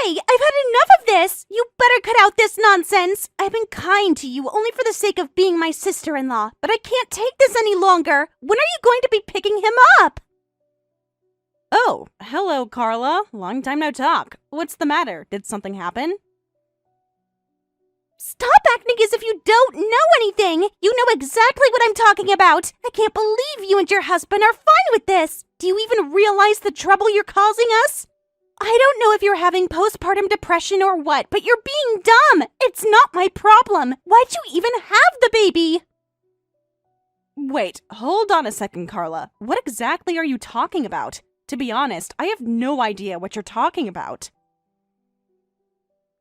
Hey, I've had enough of this! You better cut out this nonsense! I've been kind to you only for the sake of being my sister-in-law, but I can't take this any longer! When are you going to be picking him up? Oh, hello, Carla. Long time no talk. What's the matter? Did something happen? Stop acting as if you don't know anything! You know exactly what I'm talking about! I can't believe you and your husband are fine with this! Do you even realize the trouble you're causing us? I don't know if you're having postpartum depression or what, but you're being dumb! It's not my problem! Why'd you even have the baby? Wait, hold on a second, Carla. What exactly are you talking about? To be honest, I have no idea what you're talking about.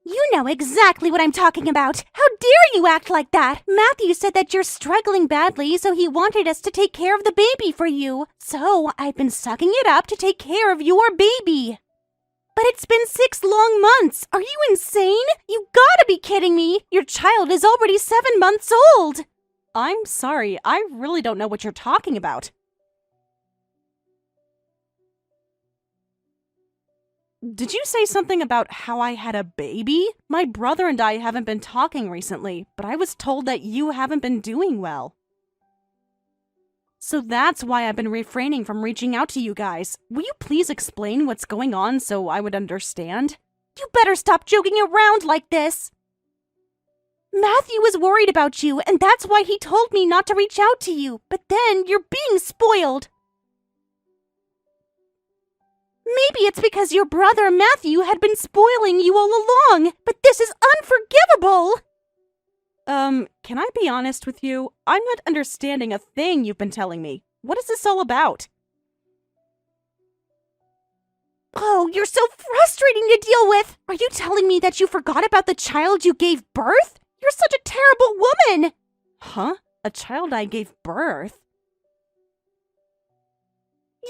You know exactly what I'm talking about! How dare you act like that! Matthew said that you're struggling badly, so he wanted us to take care of the baby for you. So I've been sucking it up to take care of your baby. But it's been 6 long months! Are you insane? You gotta be kidding me! Your child is already 7 months old! I'm sorry, I really don't know what you're talking about. Did you say something about how I had a baby? My brother and I haven't been talking recently, but I was told that you haven't been doing well. So that's why I've been refraining from reaching out to you guys. Will you please explain what's going on so I would understand? You better stop joking around like this! Matthew was worried about you, and that's why he told me not to reach out to you. But then you're being spoiled. Maybe it's because your brother Matthew had been spoiling you all along, but this is unforgivable! Can I be honest with you? I'm not understanding a thing you've been telling me. What is this all about? Oh, you're so frustrating to deal with! Are you telling me that you forgot about the child you gave birth? You're such a terrible woman! Huh? A child I gave birth?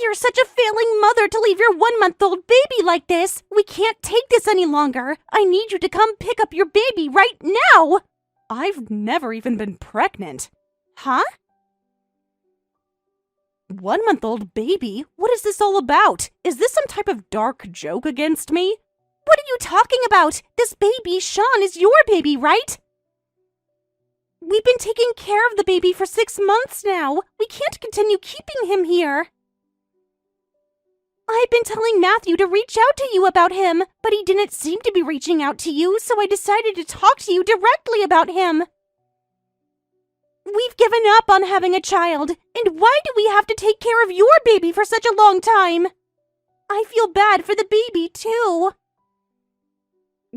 You're such a failing mother to leave your 1-month-old baby like this! We can't take this any longer! I need you to come pick up your baby right now! I've never even been pregnant. Huh? 1-month-old baby? What is this all about? Is this some type of dark joke against me? What are you talking about? This baby, Sean, is your baby, right? We've been taking care of the baby for 6 months now. We can't continue keeping him here. I've been telling Matthew to reach out to you about him, but he didn't seem to be reaching out to you, so I decided to talk to you directly about him. We've given up on having a child, and why do we have to take care of your baby for such a long time? I feel bad for the baby, too.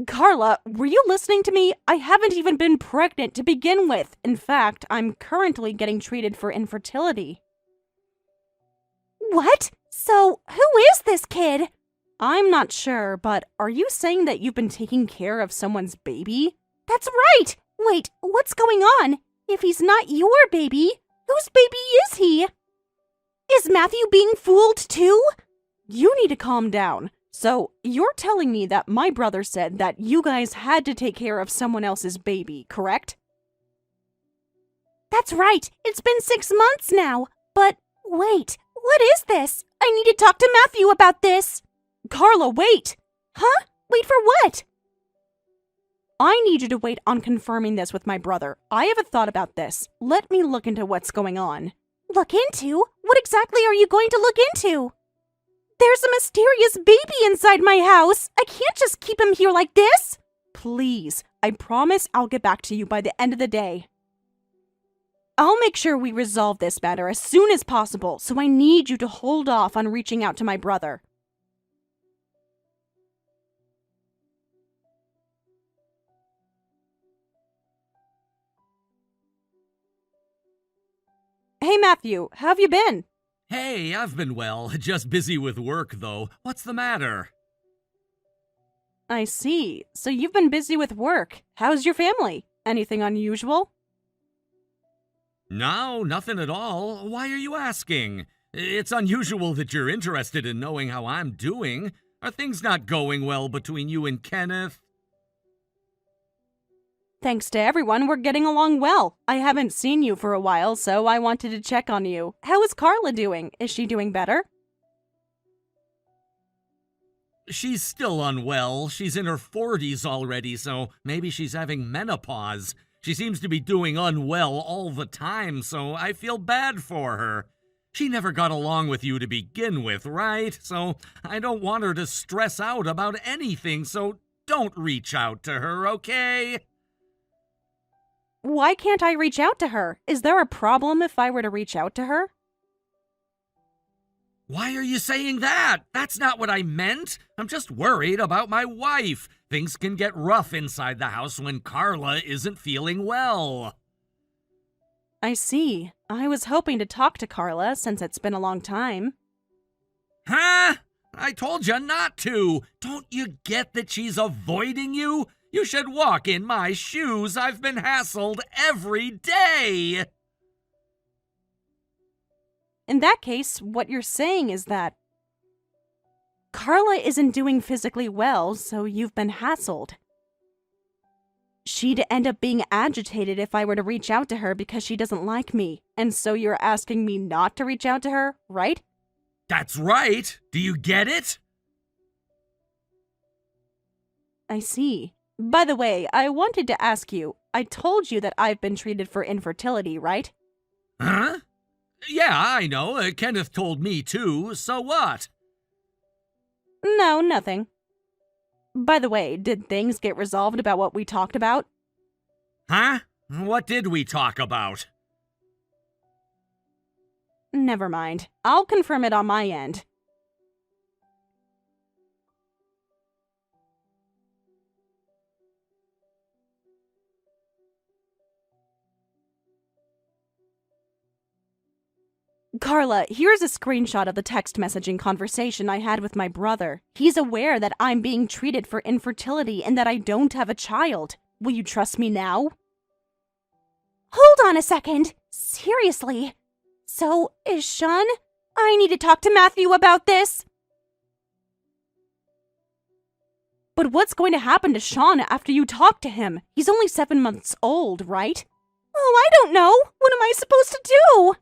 Carla, were you listening to me? I haven't even been pregnant to begin with. In fact, I'm currently getting treated for infertility. What? So, who is this kid? I'm not sure, but are you saying that you've been taking care of someone's baby? That's right! Wait, what's going on? If he's not your baby, whose baby is he? Is Matthew being fooled too? You need to calm down. So, you're telling me that my brother said that you guys had to take care of someone else's baby, correct? That's right. It's been 6 months now. But wait, what is this? I need to talk to Matthew about this. Carla, wait! Huh? Wait for what? I need you to wait on confirming this with my brother. I have a thought about this. Let me look into what's going on. Look into? What exactly are you going to look into? There's a mysterious baby inside my house. I can't just keep him here like this. Please, I promise I'll get back to you by the end of the day. I'll make sure we resolve this matter as soon as possible, so I need you to hold off on reaching out to my brother. Hey, Matthew, how have you been? Hey, I've been well. Just busy with work, though. What's the matter? I see. So you've been busy with work. How's your family? Anything unusual? No, nothing at all. Why are you asking? It's unusual that you're interested in knowing how I'm doing. Are things not going well between you and Kenneth? Thanks to everyone, we're getting along well. I haven't seen you for a while, so I wanted to check on you. How is Carla doing? Is she doing better? She's still unwell. She's in her 40s already, so maybe she's having menopause. She seems to be doing unwell all the time, so I feel bad for her. She never got along with you to begin with, right? So I don't want her to stress out about anything, so don't reach out to her, okay? Why can't I reach out to her? Is there a problem if I were to reach out to her? Why are you saying that? That's not what I meant. I'm just worried about my wife. Things can get rough inside the house when Carla isn't feeling well. I see. I was hoping to talk to Carla since it's been a long time. Huh? I told you not to. Don't you get that she's avoiding you? You should walk in my shoes. I've been hassled every day. In that case, what you're saying is that Carla isn't doing physically well, so you've been hassled. She'd end up being agitated if I were to reach out to her because she doesn't like me, and so you're asking me not to reach out to her, right? That's right. Do you get it? I see. By the way, I wanted to ask you, I told you that I've been treated for infertility, right? Huh? Yeah, I know. Kenneth told me too. So what? No, nothing. By the way, did things get resolved about what we talked about? Huh? What did we talk about? Never mind. I'll confirm it on my end. Carla, here's a screenshot of the text messaging conversation I had with my brother. He's aware that I'm being treated for infertility and that I don't have a child. Will you trust me now? Hold on a second. Seriously. So, is Sean? I need to talk to Matthew about this. But what's going to happen to Sean after you talk to him? He's only 7 months old, right? Oh, I don't know. What am I supposed to do?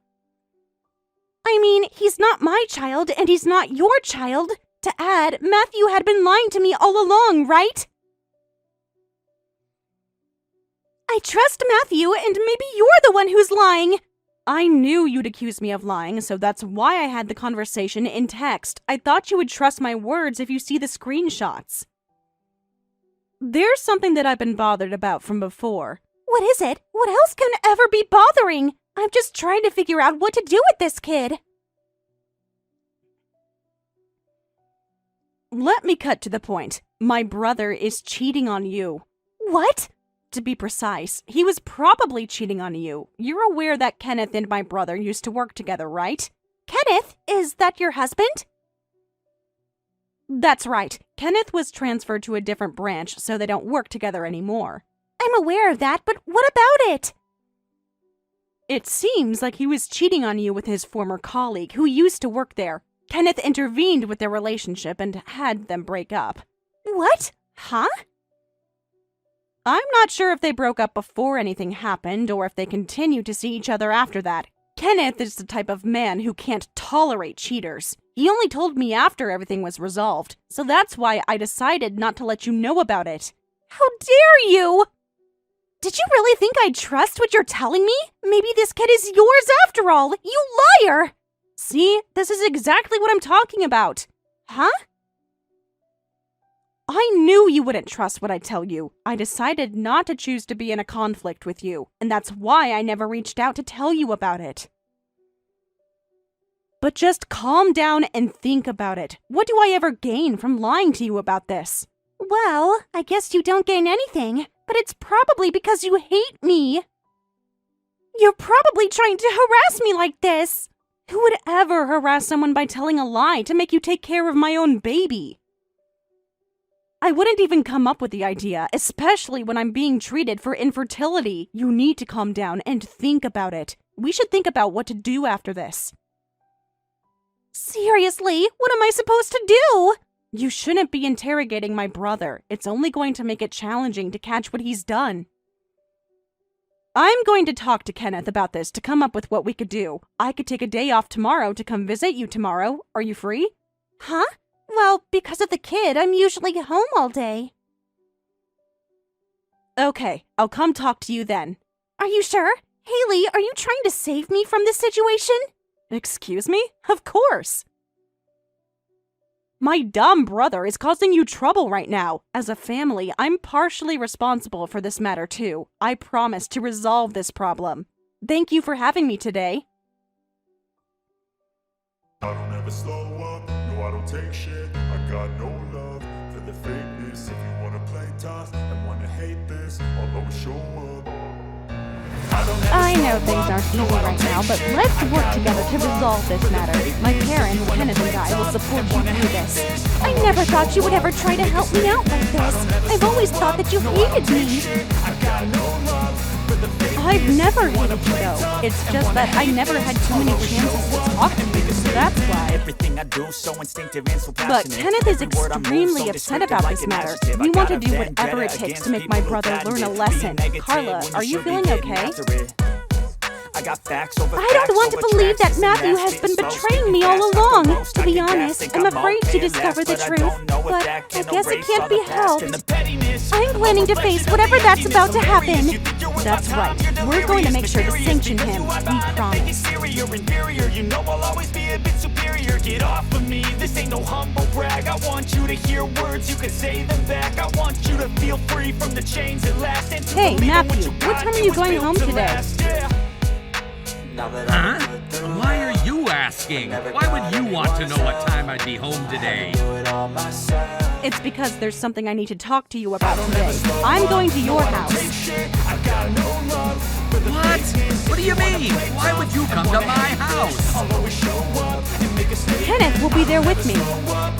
I mean, he's not my child and he's not your child. To add, Matthew had been lying to me all along, right? I trust Matthew and maybe you're the one who's lying. I knew you'd accuse me of lying, so that's why I had the conversation in text. I thought you would trust my words if you see the screenshots. There's something that I've been bothered about from before. What is it? What else can ever be bothering? I'm just trying to figure out what to do with this kid. Let me cut to the point. My brother is cheating on you. What? To be precise, he was probably cheating on you. You're aware that Kenneth and my brother used to work together, right? Kenneth? Is that your husband? That's right. Kenneth was transferred to a different branch, so they don't work together anymore. I'm aware of that, but what about it? It seems like he was cheating on you with his former colleague who used to work there. Kenneth intervened with their relationship and had them break up. What? Huh? I'm not sure if they broke up before anything happened or if they continued to see each other after that. Kenneth is the type of man who can't tolerate cheaters. He only told me after everything was resolved, so that's why I decided not to let you know about it. How dare you! Did you really think I'd trust what you're telling me? Maybe this kid is yours after all, you liar! See, this is exactly what I'm talking about. Huh? I knew you wouldn't trust what I tell you. I decided not to choose to be in a conflict with you, and that's why I never reached out to tell you about it. But just calm down and think about it. What do I ever gain from lying to you about this? Well, I guess you don't gain anything, but it's probably because you hate me. You're probably trying to harass me like this. Who would ever harass someone by telling a lie to make you take care of my own baby? I wouldn't even come up with the idea, especially when I'm being treated for infertility. You need to calm down and think about it. We should think about what to do after this. Seriously, what am I supposed to do? You shouldn't be interrogating my brother. It's only going to make it challenging to catch what he's done. I'm going to talk to Kenneth about this to come up with what we could do. I could take a day off tomorrow to come visit you tomorrow. Are you free? Huh? Well, because of the kid, I'm usually home all day. Okay, I'll come talk to you then. Are you sure? Haley, are you trying to save me from this situation? Excuse me? Of course! My dumb brother is causing you trouble right now. As a family, I'm partially responsible for this matter too. I promise to resolve this problem. Thank you for having me today. I don't ever slow up, no I don't take shit. I got no love for the fakeness. If you wanna play tough and wanna hate this, I'll always show up. I know things aren't easy right now, but let's work together to resolve this matter. My parents, Kenneth and I, will support you through this. I never thought you would ever try to help me out like this. I've always thought that you hated me. I've never hated you though. It's just that I never had too many chances to talk to you, so that's why. But Kenneth is extremely upset about this matter. We want to do whatever it takes to make my brother learn a lesson. Carla, are you feeling okay? I don't want to believe that Matthew has been betraying me all along. To be honest, I'm afraid to discover the truth, but I guess it can't be helped. I'm planning to face whatever that's about to happen. That's right. We're going to make sure to sanction him. We promise. Get off of me, this ain't no humble brag. I want you to hear words, you can say them back. I want you to feel free from the chains that last. Hey, Matthew, what time are you going home today? Huh? Why are you asking? Why would you want to know what time I'd be home today? It's because there's something I need to talk to you about today. I'm going to your house. What? What do you mean? Why would you come to my house? Kenneth will be there with me. What?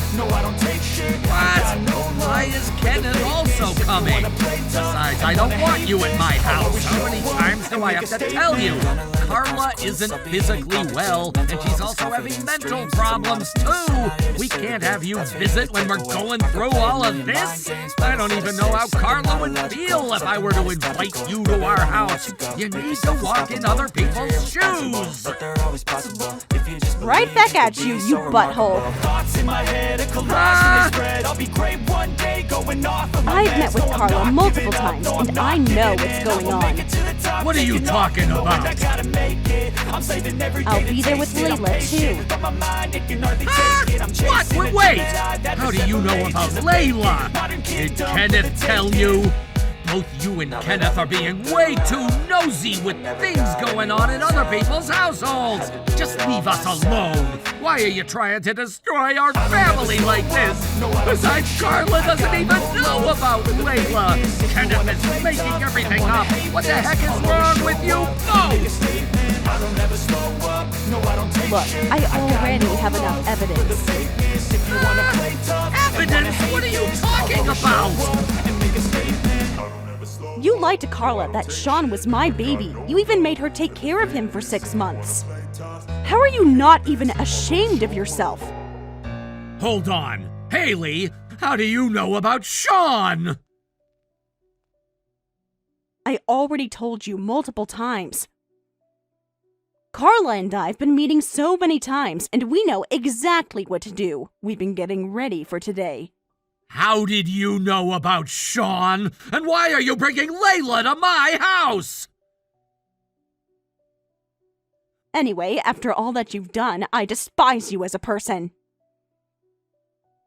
Why is Kenneth also coming? Besides, I don't want you at my house. How many times do I have to tell you? Carla isn't physically well, and she's also having mental problems too. We can't have you visit when we're going through all of this. I don't even know how Carla would feel if I were to invite you to our house. You need to walk in other people's shoes. Right back at you, you butthole. I've met with Carla multiple times, and I know what's going on. What are you talking about? I'll be there with Layla, too. What? Wait! How do you know about Layla? Did Kenneth tell you? Both you and Kenneth are being way too nosy with things going on in other people's households. Just leave us alone. Why are you trying to destroy our family like this? Besides, Carla doesn't even know about Layla. Kenneth is making everything up. What the heck is wrong with you both? Look, I already have enough evidence. Evidence? What are you talking about? You lied to Carla that Sean was my baby. You even made her take care of him for 6 months. How are you not even ashamed of yourself? Hold on. Haley, how do you know about Sean? I already told you multiple times. Carla and I have been meeting so many times, and we know exactly what to do. We've been getting ready for today. How did you know about Sean? And why are you bringing Layla to my house? Anyway, after all that you've done, I despise you as a person.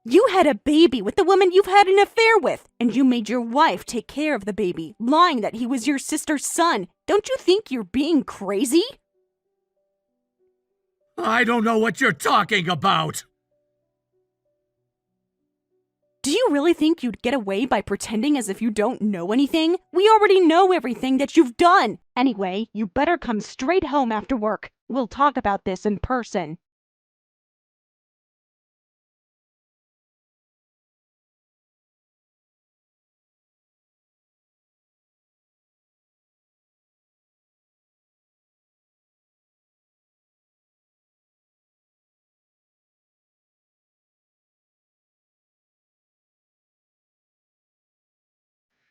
You had a baby with the woman you've had an affair with, and you made your wife take care of the baby, lying that he was your sister's son. Don't you think you're being crazy? I don't know what you're talking about. Do you really think you'd get away by pretending as if you don't know anything? We already know everything that you've done. Anyway, you better come straight home after work. We'll talk about this in person.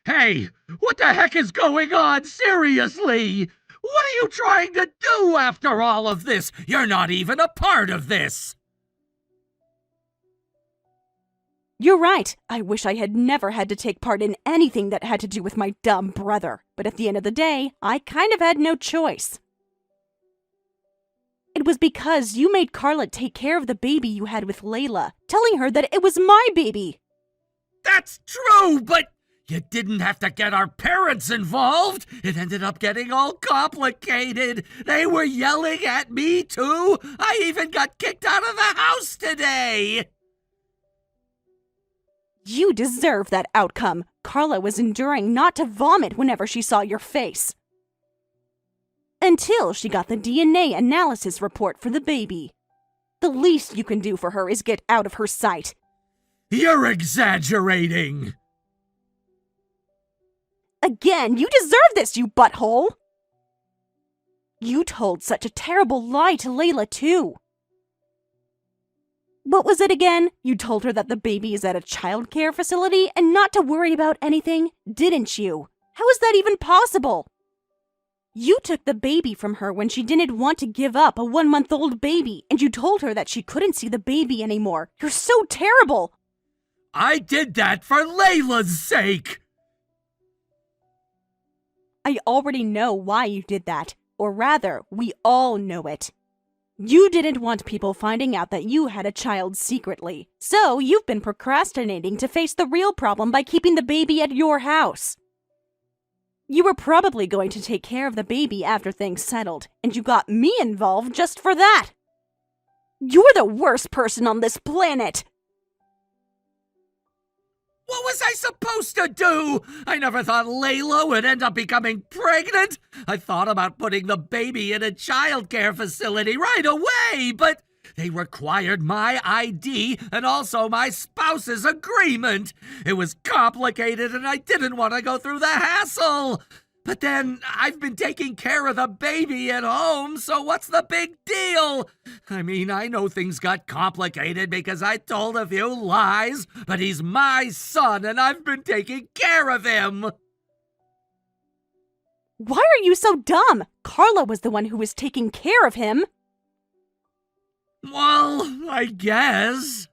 Hey, what the heck is going on? Seriously? What are you trying to do after all of this? You're not even a part of this. You're right. I wish I had never had to take part in anything that had to do with my dumb brother. But at the end of the day, I kind of had no choice. It was because you made Carla take care of the baby you had with Layla, telling her that it was my baby. That's true, but you didn't have to get our parents involved. It ended up getting all complicated. They were yelling at me, too. I even got kicked out of the house today. You deserve that outcome. Carla was enduring not to vomit whenever she saw your face. Until she got the DNA analysis report for the baby. The least you can do for her is get out of her sight. You're exaggerating. Again, you deserve this, you butthole! You told such a terrible lie to Layla, too. What was it again? You told her that the baby is at a child care facility and not to worry about anything, didn't you? How is that even possible? You took the baby from her when she didn't want to give up a 1-month-old baby, and you told her that she couldn't see the baby anymore. You're so terrible! I did that for Layla's sake. I already know why you did that. Or rather, we all know it. You didn't want people finding out that you had a child secretly. So you've been procrastinating to face the real problem by keeping the baby at your house. You were probably going to take care of the baby after things settled, and you got me involved just for that. You're the worst person on this planet! What was I supposed to do? I never thought Layla would end up becoming pregnant. I thought about putting the baby in a childcare facility right away, but they required my ID and also my spouse's agreement. It was complicated and I didn't want to go through the hassle. But then I've been taking care of the baby at home, so what's the big deal? I mean, I know things got complicated because I told a few lies, but he's my son and I've been taking care of him. Why are you so dumb? Carla was the one who was taking care of him. Well, I guess.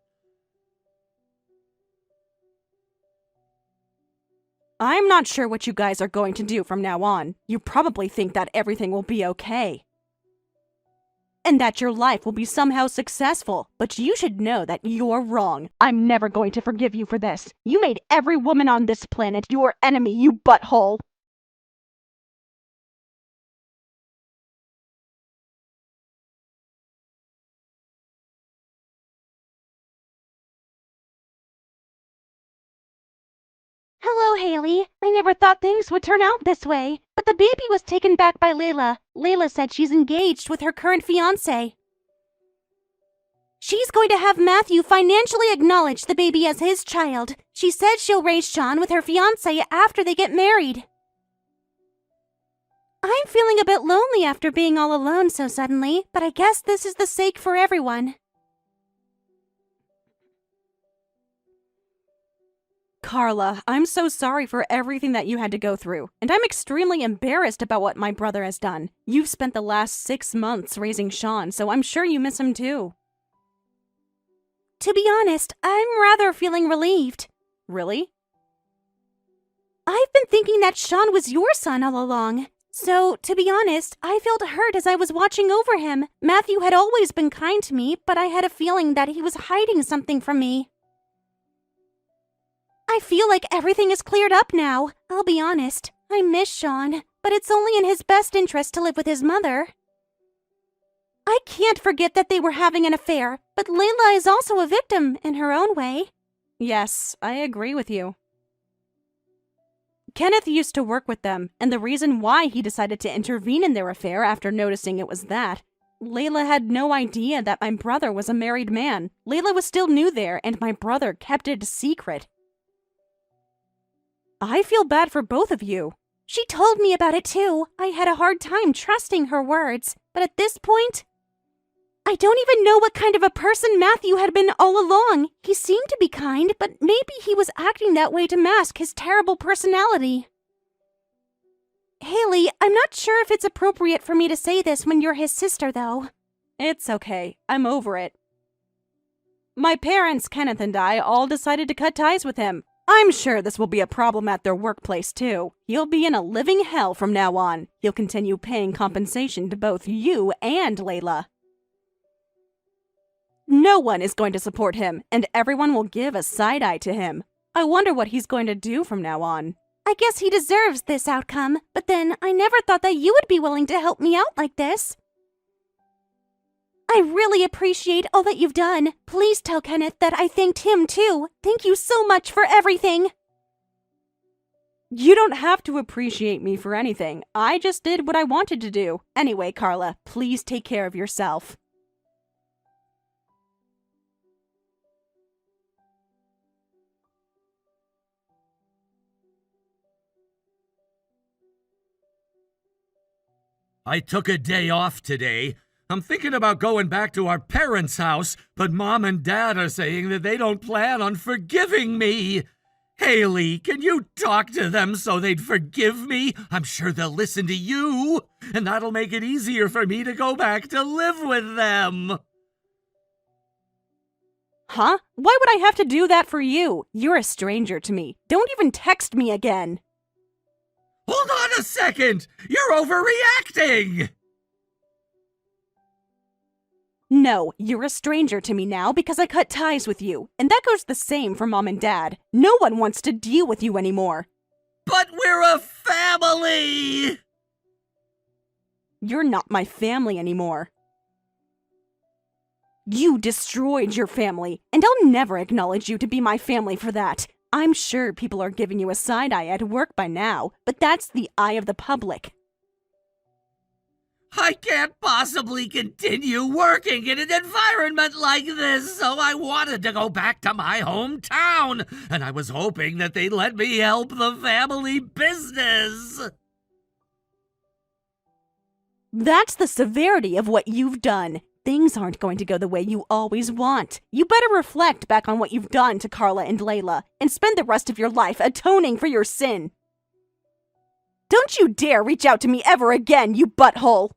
I'm not sure what you guys are going to do from now on. You probably think that everything will be okay. And that your life will be somehow successful. But you should know that you're wrong. I'm never going to forgive you for this. You made every woman on this planet your enemy, you butthole. Hello, Haley. I never thought things would turn out this way. But the baby was taken back by Layla. Layla said she's engaged with her current fiancé. She's going to have Matthew financially acknowledge the baby as his child. She said she'll raise Sean with her fiancé after they get married. I'm feeling a bit lonely after being all alone so suddenly, but I guess this is the sake for everyone. Carla, I'm so sorry for everything that you had to go through, and I'm extremely embarrassed about what my brother has done. You've spent the last 6 months raising Sean, so I'm sure you miss him too. To be honest, I'm rather feeling relieved. Really? I've been thinking that Sean was your son all along. So, to be honest, I felt hurt as I was watching over him. Matthew had always been kind to me, but I had a feeling that he was hiding something from me. I feel like everything is cleared up now. I'll be honest, I miss Sean, but it's only in his best interest to live with his mother. I can't forget that they were having an affair, but Layla is also a victim in her own way. Yes, I agree with you. Kenneth used to work with them, and the reason why he decided to intervene in their affair after noticing it was that Layla had no idea that my brother was a married man. Layla was still new there, and my brother kept it a secret. I feel bad for both of you. She told me about it too. I had a hard time trusting her words, but at this point, I don't even know what kind of a person Matthew had been all along. He seemed to be kind, but maybe he was acting that way to mask his terrible personality. Haley, I'm not sure if it's appropriate for me to say this when you're his sister, though. It's okay. I'm over it. My parents, Kenneth and I, all decided to cut ties with him. I'm sure this will be a problem at their workplace, too. He'll be in a living hell from now on. He'll continue paying compensation to both you and Layla. No one is going to support him, and everyone will give a side eye to him. I wonder what he's going to do from now on. I guess he deserves this outcome, but then I never thought that you would be willing to help me out like this. I really appreciate all that you've done. Please tell Kenneth that I thanked him too. Thank you so much for everything. You don't have to appreciate me for anything. I just did what I wanted to do. Anyway, Carla, please take care of yourself. I took a day off today. I'm thinking about going back to our parents' house, but Mom and Dad are saying that they don't plan on forgiving me. Haley, can you talk to them so they'd forgive me? I'm sure they'll listen to you, and that'll make it easier for me to go back to live with them. Huh? Why would I have to do that for you? You're a stranger to me. Don't even text me again. Hold on a second! You're overreacting! No, you're a stranger to me now because I cut ties with you, and that goes the same for Mom and Dad. No one wants to deal with you anymore. But we're a family! You're not my family anymore. You destroyed your family, and I'll never acknowledge you to be my family for that. I'm sure people are giving you a side eye at work by now, but that's the eye of the public. I can't possibly continue working in an environment like this, so I wanted to go back to my hometown, and I was hoping that they'd let me help the family business. That's the severity of what you've done. Things aren't going to go the way you always want. You better reflect back on what you've done to Carla and Layla, and spend the rest of your life atoning for your sin. Don't you dare reach out to me ever again, you butthole!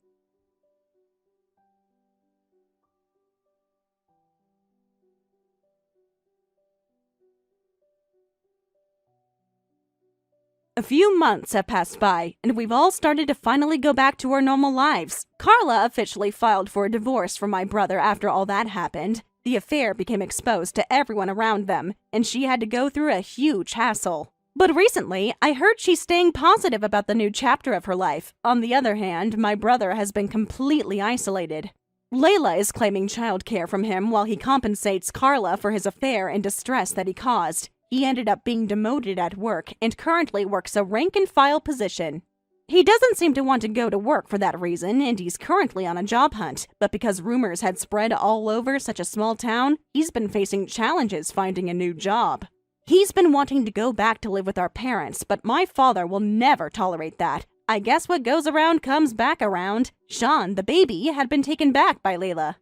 A few months have passed by, and we've all started to finally go back to our normal lives. Carla officially filed for a divorce from my brother after all that happened. The affair became exposed to everyone around them, and she had to go through a huge hassle. But recently, I heard she's staying positive about the new chapter of her life. On the other hand, my brother has been completely isolated. Layla is claiming childcare from him while he compensates Carla for his affair and distress that he caused. He ended up being demoted at work and currently works a rank-and-file position. He doesn't seem to want to go to work for that reason, and he's currently on a job hunt. But because rumors had spread all over such a small town, he's been facing challenges finding a new job. He's been wanting to go back to live with our parents, but my father will never tolerate that. I guess what goes around comes back around. Sean, the baby, had been taken back by Layla.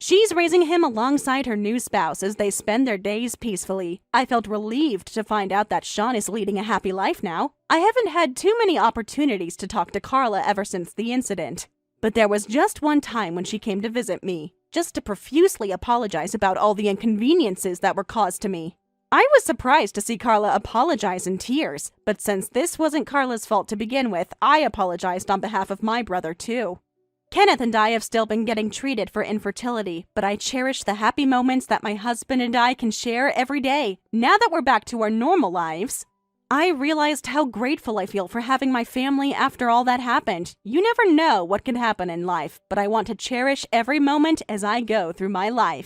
She's raising him alongside her new spouse as they spend their days peacefully. I felt relieved to find out that Sean is leading a happy life now. I haven't had too many opportunities to talk to Carla ever since the incident. But there was just one time when she came to visit me, just to profusely apologize about all the inconveniences that were caused to me. I was surprised to see Carla apologize in tears, but since this wasn't Carla's fault to begin with, I apologized on behalf of my brother too. Kenneth and I have still been getting treated for infertility, but I cherish the happy moments that my husband and I can share every day. Now that we're back to our normal lives, I realized how grateful I feel for having my family after all that happened. You never know what can happen in life, but I want to cherish every moment as I go through my life.